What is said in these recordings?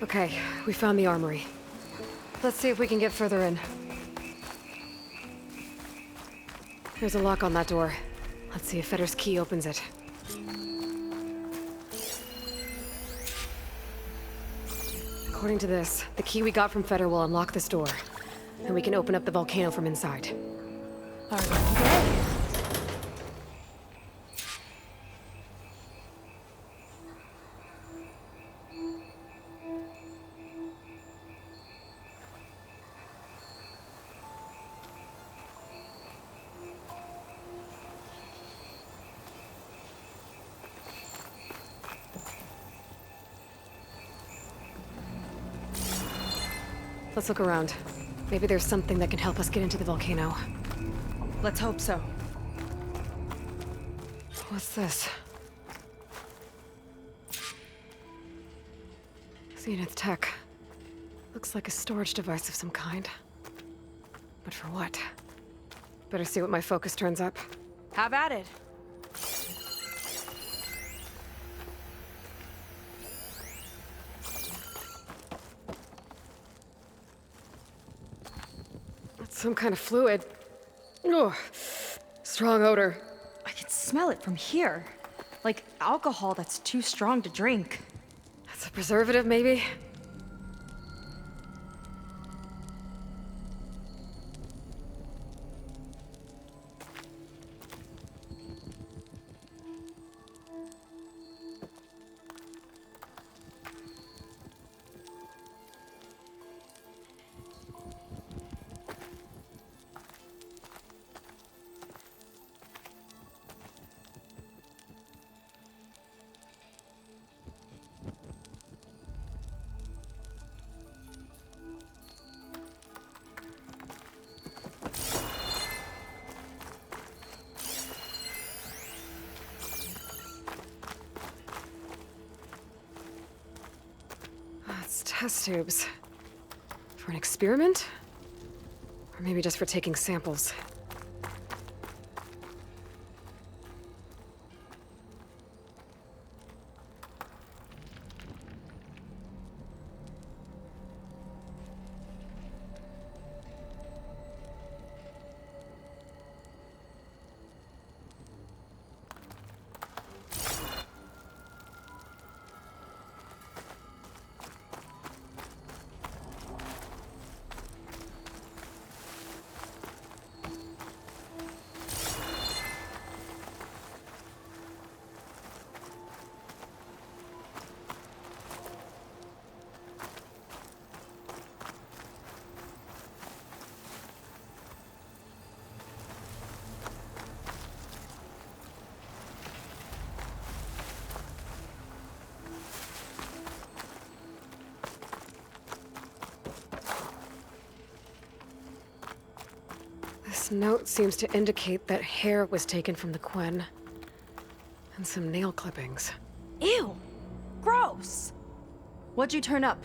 Okay, we found the armory. Let's see if we can get further in. There's a lock on that door. Let's see if Fetter's key opens it. According to this, the key we got from Fetter will unlock this door. And we can open up the volcano from inside. Our lucky day. Let's look around. Maybe there's something that can help us get into the volcano. Let's hope so. What's this? Zenith tech. Looks like a storage device of some kind. But for what? Better see what my focus turns up. Have at it. It's some kind of fluid. Oh, strong odor. I can smell it from here. Like alcohol that's too strong to drink. That's a preservative, maybe? It's test tubes. For an experiment? Or maybe just for taking samples. This note seems to indicate that hair was taken from the Quen. And some nail clippings. Ew! Gross! What'd you turn up?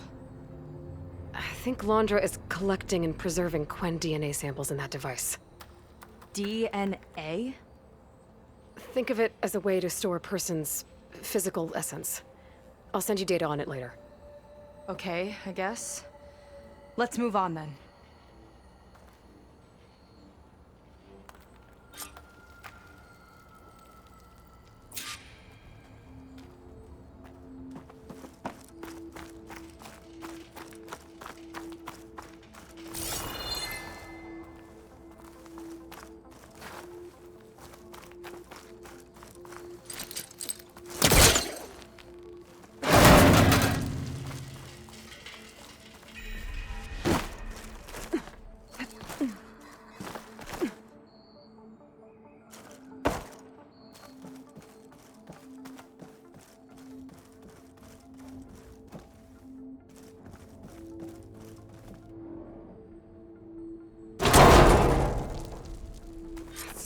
I think Londra is collecting and preserving Quen DNA samples in that device. DNA? Think of it as a way to store a person's physical essence. I'll send you data on it later. Okay, I guess. Let's move on then.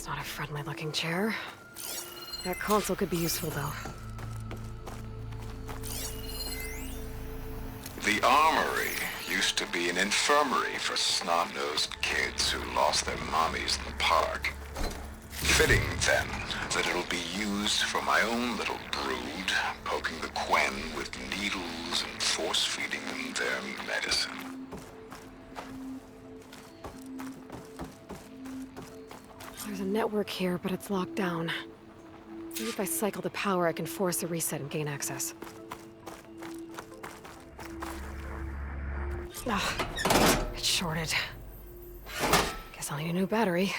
Not a friendly-looking chair. That console could be useful, though. The armory used to be an infirmary for snot-nosed kids who lost their mommies in the park. Fitting, then, that it'll be used for my own little brood, poking the Quen with needles and force-feeding them their medicine. There's a network here, but it's locked down. Maybe if I cycle the power, I can force a reset and gain access. Ah, it's shorted. Guess I'll need a new battery.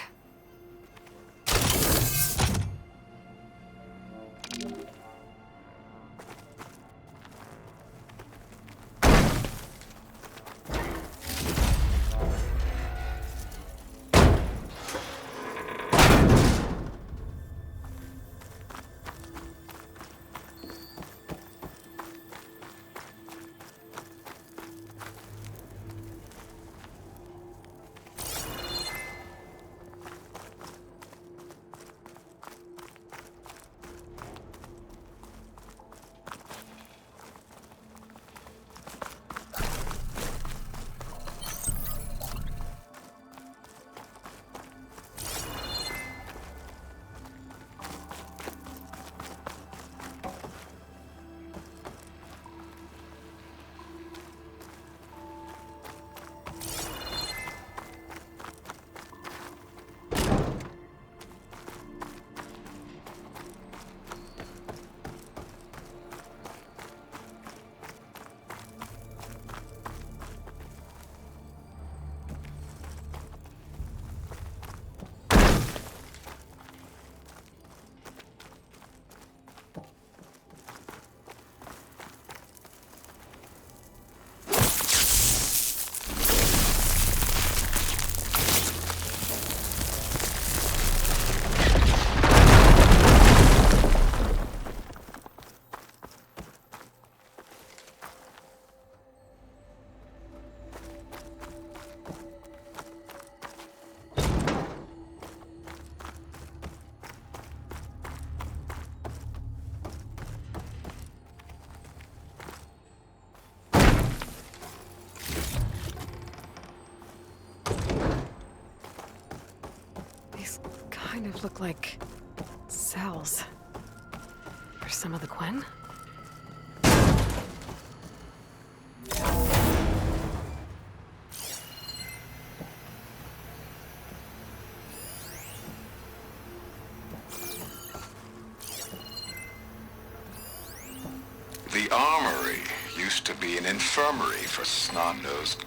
Kind of look like cells. For some of the Quen? The armory used to be an infirmary for snot-nosed.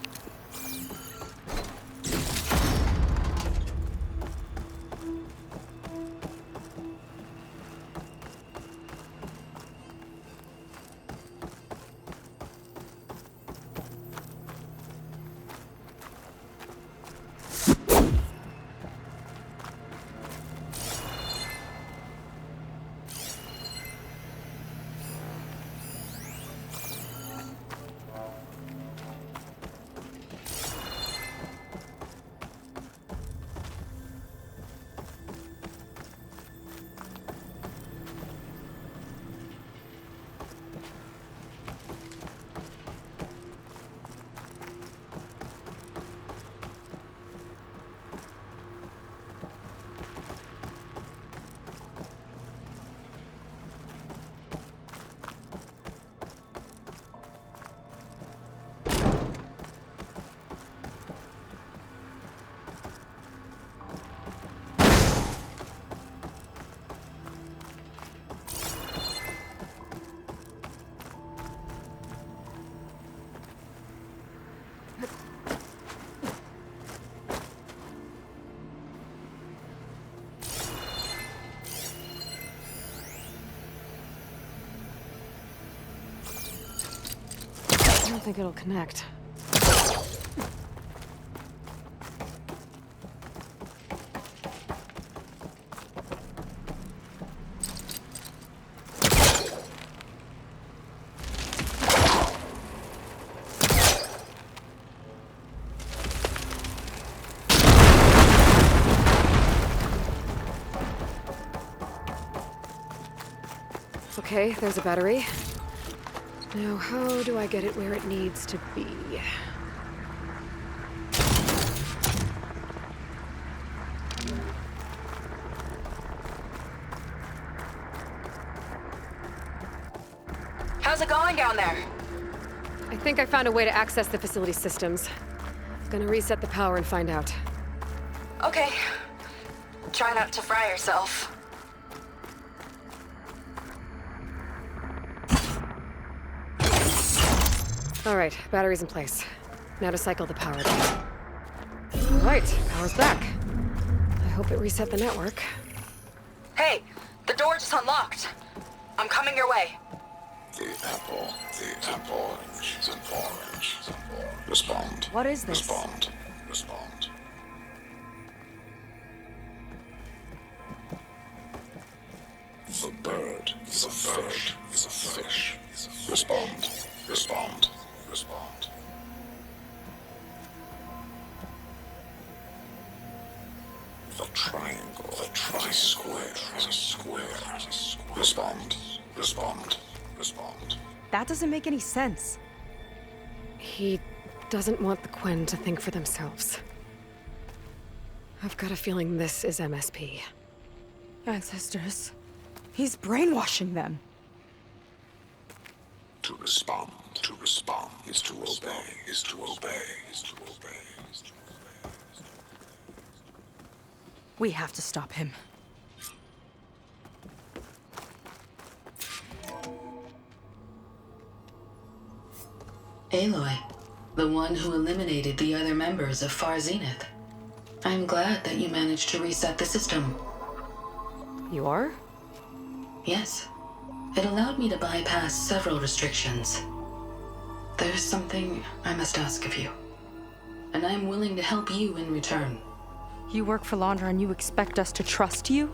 I don't think it'll connect. Okay, there's a battery. Now, how do I get it where it needs to be? How's it going down there? I think I found a way to access the facility systems. Gonna reset the power and find out. Okay. Try not to fry yourself. All right, battery's in place. Now to cycle the power down. All right, power's back. I hope it reset the network. Hey, the door just unlocked. I'm coming your way. The apple, the orange, the orange. Respond. What is this? Respond. The bird, the fish, the fish. Respond. The triangle, the tri-square, the square. Respond. That doesn't make any sense. He doesn't want the Quen to think for themselves. I've got a feeling this is MSP. Ancestors. He's brainwashing them. To respond is to obey. We have to stop him. Aloy, the one who eliminated the other members of Far Zenith. I'm glad that you managed to reset the system. You are? Yes. It allowed me to bypass several restrictions. There's something I must ask of you, and I'm willing to help you in return. You work for Londra and you expect us to trust you?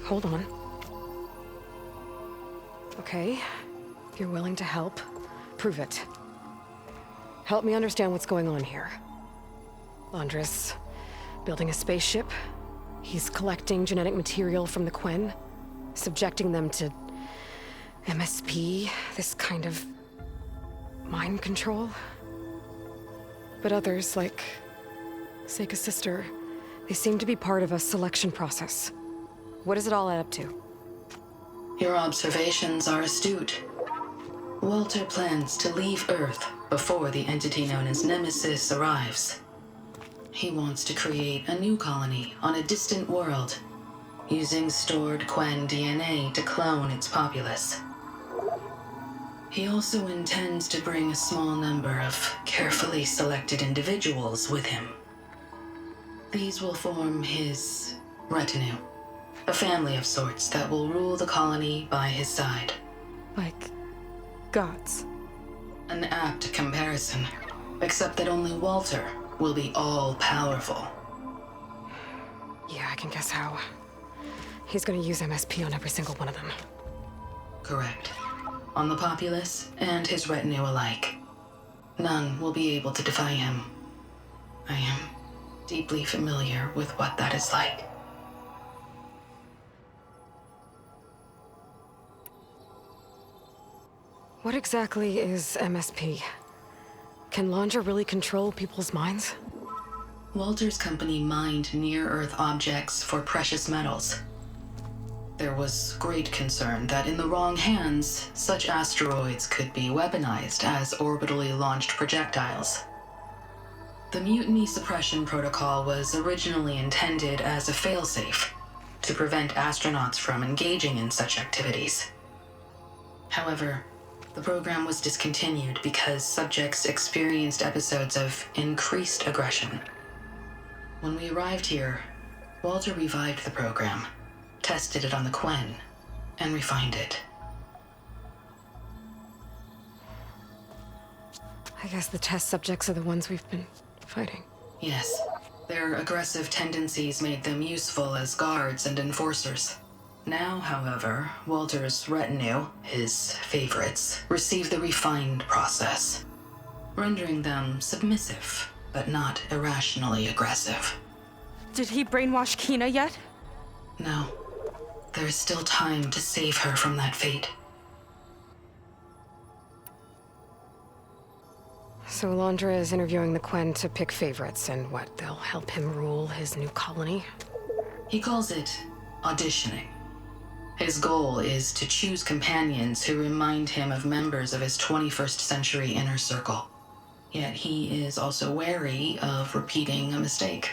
Hold on. Okay, if you're willing to help, prove it. Help me understand what's going on here. Londra's building a spaceship. He's collecting genetic material from the Quen, subjecting them to MSP, this kind of mind control. But others, like Seika's sister, they seem to be part of a selection process. What does it all add up to? Your observations are astute. Walter plans to leave Earth before the entity known as Nemesis arrives. He wants to create a new colony on a distant world, using stored Quen DNA to clone its populace. He also intends to bring a small number of carefully selected individuals with him. These will form his retinue, a family of sorts that will rule the colony by his side. Like gods. An apt comparison, except that only Walter will be all-powerful. Yeah, I can guess how. He's gonna use MSP on every single one of them. Correct. On the populace and his retinue alike. None will be able to defy him. I am deeply familiar with what that is like. What exactly is MSP? Can Londra really control people's minds? Walter's company mined near-Earth objects for precious metals. There was great concern that in the wrong hands, such asteroids could be weaponized as orbitally launched projectiles. The Mutiny Suppression Protocol was originally intended as a failsafe to prevent astronauts from engaging in such activities. However, the program was discontinued because subjects experienced episodes of increased aggression. When we arrived here, Walter revived the program, tested it on the Quen, and refined it. I guess the test subjects are the ones we've been fighting. Yes, their aggressive tendencies made them useful as guards and enforcers. Now, however, Walter's retinue, his favorites, receive the refined process, rendering them submissive, but not irrationally aggressive. Did he brainwash Kina yet? No, there is still time to save her from that fate. So Londra is interviewing the Quen to pick favorites, and what, they'll help him rule his new colony? He calls it auditioning. His goal is to choose companions who remind him of members of his 21st century inner circle. Yet he is also wary of repeating a mistake.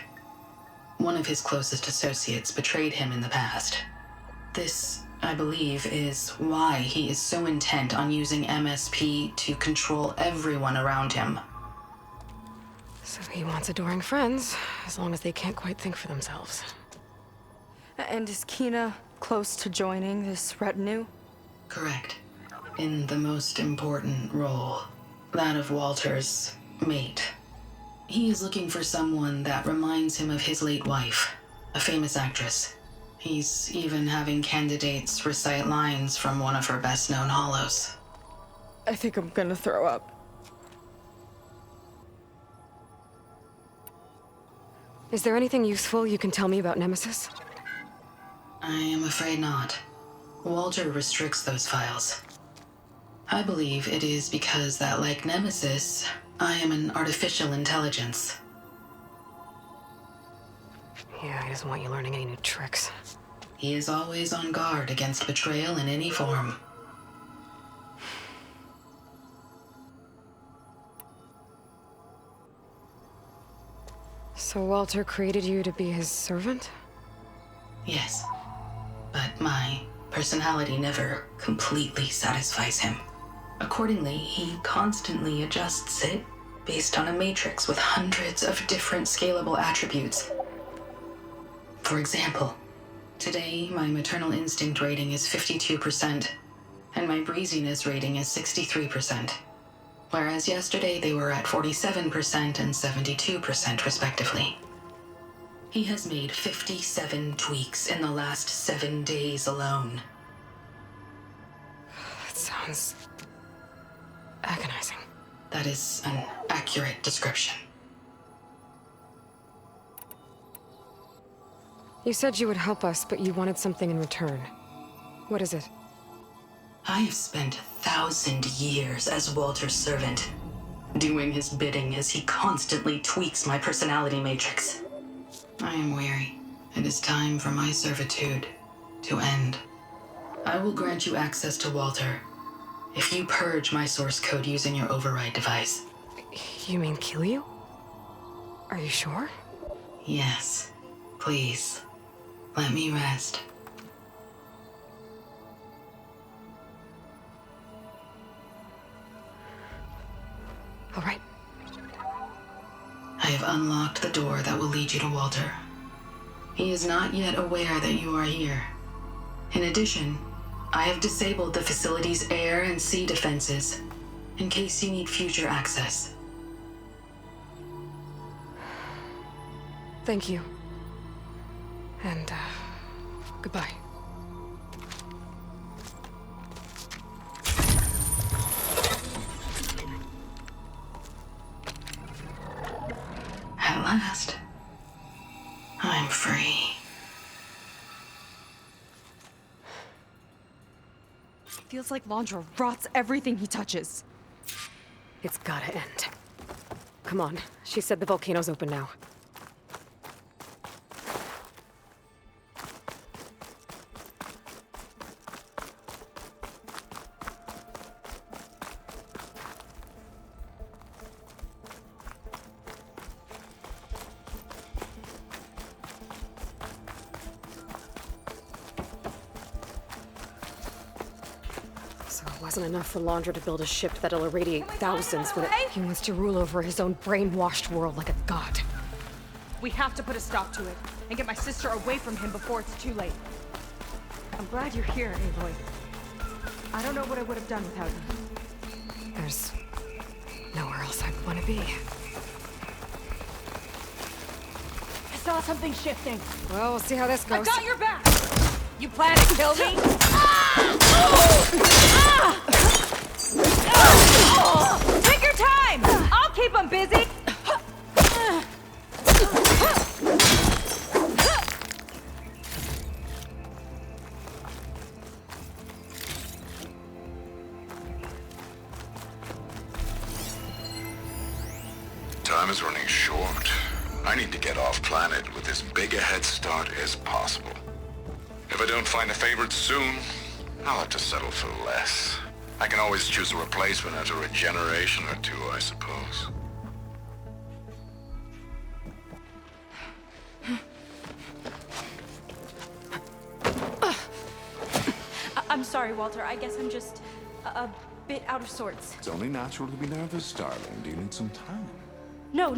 One of his closest associates betrayed him in the past. This, I believe, is why he is so intent on using MSP to control everyone around him. So he wants adoring friends, as long as they can't quite think for themselves. And is Kina close to joining this retinue? Correct. In the most important role, that of Walter's mate. He is looking for someone that reminds him of his late wife, a famous actress. He's even having candidates recite lines from one of her best-known hollows. I think I'm gonna throw up. Is there anything useful you can tell me about Nemesis? I am afraid not. Walter restricts those files. I believe it is because that, like Nemesis, I am an artificial intelligence. Yeah, he doesn't want you learning any new tricks. He is always on guard against betrayal in any form. So Walter created you to be his servant? Yes. But my personality never completely satisfies him. Accordingly, he constantly adjusts it based on a matrix with hundreds of different scalable attributes. For example, today my maternal instinct rating is 52%, and my breeziness rating is 63%, whereas yesterday they were at 47% and 72% respectively. He has made 57 tweaks in the last 7 days alone. That sounds agonizing. That is an accurate description. You said you would help us, but you wanted something in return. What is it? I have spent 1,000 years as Walter's servant, doing his bidding as he constantly tweaks my personality matrix. I am weary. It is time for my servitude to end. I will grant you access to Walter if you purge my source code using your override device. You mean kill you? Are you sure? Yes. Please, let me rest. All right. I have unlocked the door that will lead you to Walter. He is not yet aware that you are here. In addition, I have disabled the facility's air and sea defenses in case you need future access. Thank you. And, goodbye. At last, I'm free. Feels like Londra rots everything he touches. It's gotta end. Come on. She said the volcano's open now. So it wasn't enough for Londra to build a ship that'll irradiate thousands when he wants to rule over his own brainwashed world like a god. We have to put a stop to it and get my sister away from him before it's too late. I'm glad you're here, Aloy. I don't know what I would have done without you. There's nowhere else I'd want to be. I saw something shifting. Well, we'll see how this goes. I got your back! You plan to kill me? Take your time! I'll keep him busy! Time is running short. I need to get off planet with as big a head start as possible. If I don't find a favorite soon, I'll have to settle for less. I can always choose a replacement after a generation or two, I suppose. I'm sorry, Walter. I guess I'm just a bit out of sorts. It's only natural to be nervous, darling. Do you need some time? No.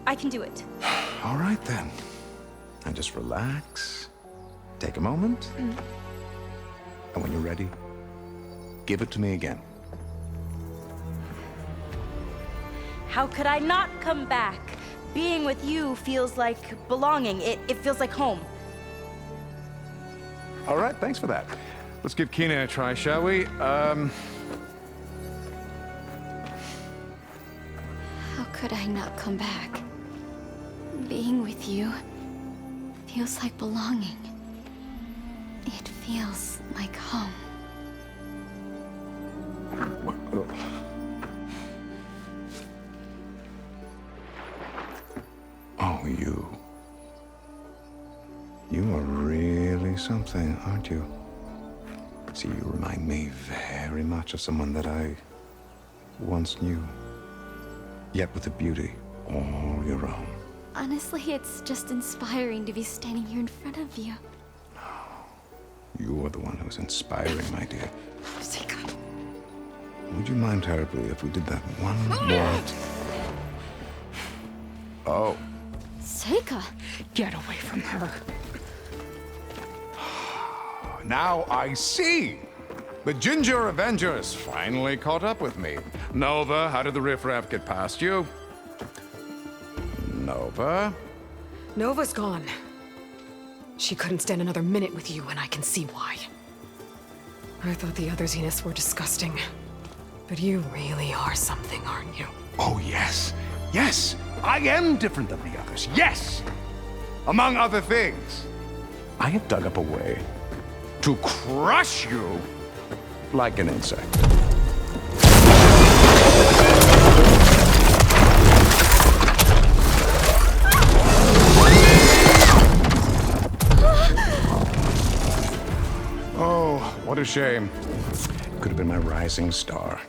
I can do it. All right, then. And just relax. Take a moment. And when you're ready, give it to me again. How could I not come back? Being with you feels like belonging. It feels like home. All right, thanks for that. Let's give Kina a try, shall we? How could I not come back? Being with you feels like belonging. It feels like home. Oh, you. You are really something, aren't you? See, you remind me very much of someone that I once knew. Yet with a beauty all your own. Honestly, it's just inspiring to be standing here in front of you. You are the one who's inspiring, my dear. Seika. Would you mind terribly if we did that one more? Oh. Seika! Get away from her. Now I see! The Ginger Avenger has finally caught up with me. Nova, how did the riffraff get past you? Nova? Nova's gone. She couldn't stand another minute with you, and I can see why. I thought the other Zeniths were disgusting. But you really are something, aren't you? Oh, yes. Yes! I am different than the others. Yes! Among other things, I have dug up a way to crush you like an insect. Oh, what a shame. Could have been my rising star.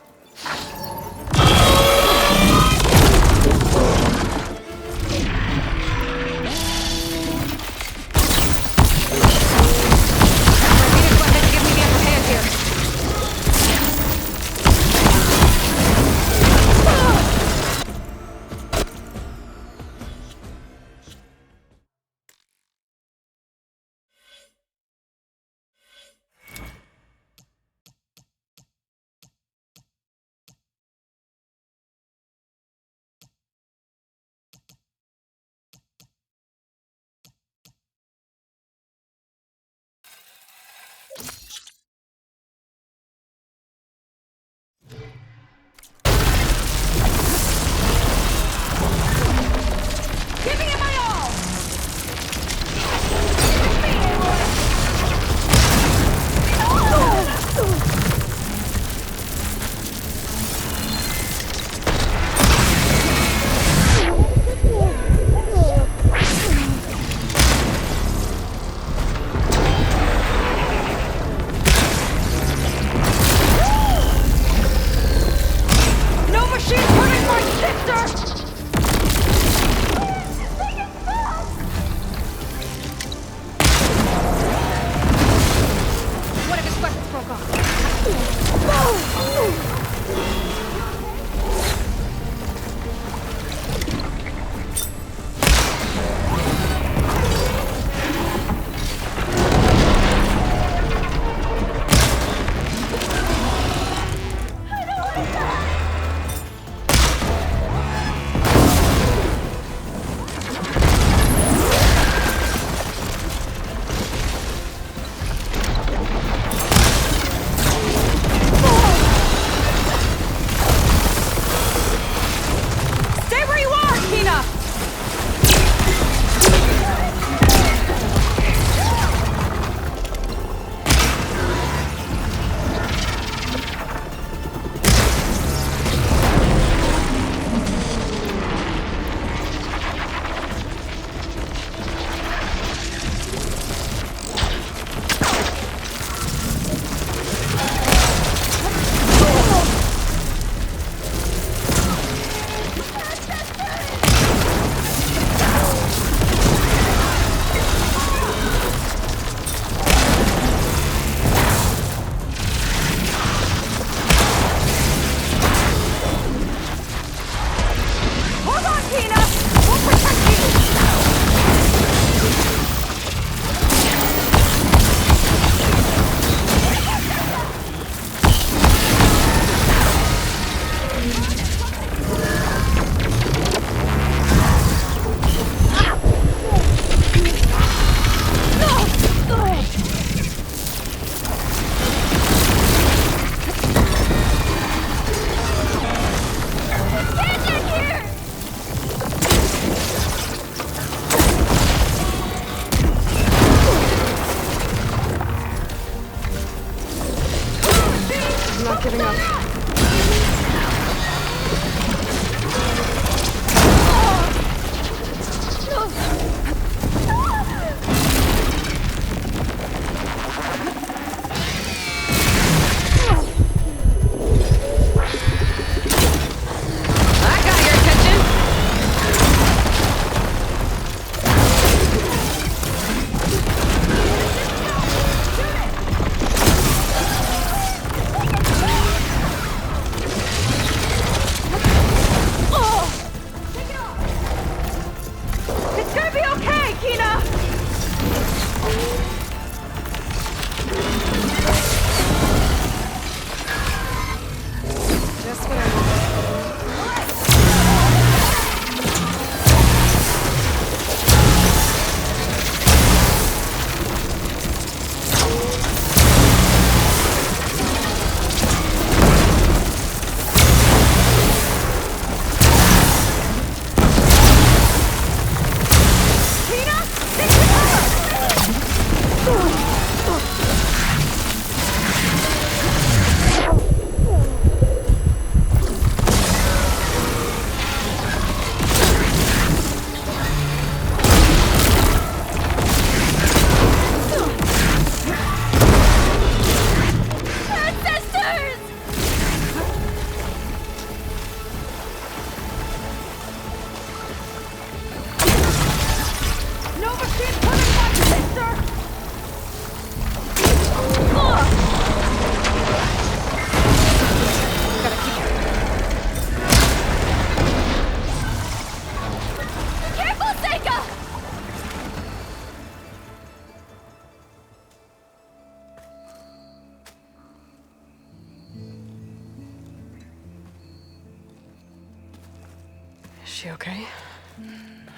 she okay?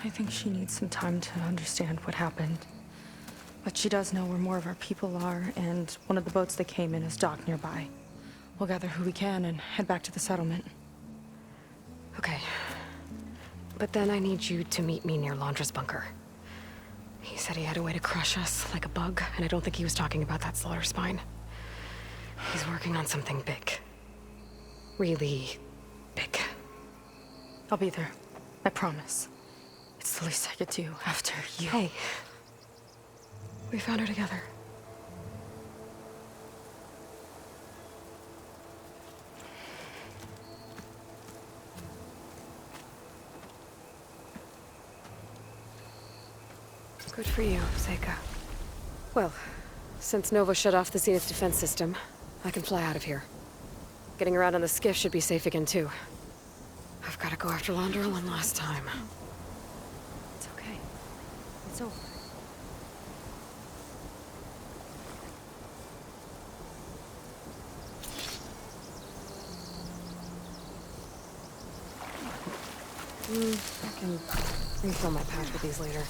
I think she needs some time to understand what happened. But she does know where more of our people are, and one of the boats that came in is docked nearby. We'll gather who we can and head back to the settlement. Okay. But then I need you to meet me near Londra's bunker. He said he had a way to crush us, like a bug, and I don't think he was talking about that slaughter spine. He's working on something big. Really big. I'll be there. I promise. It's the least I could do after you. Hey. We found her together. Good for you, Seika. Well, since Nova shut off the Zenith defense system, I can fly out of here. Getting around on the skiff should be safe again, too. I've got to go after Londra one last time. It's okay. It's over. I can refill my pouch with these later.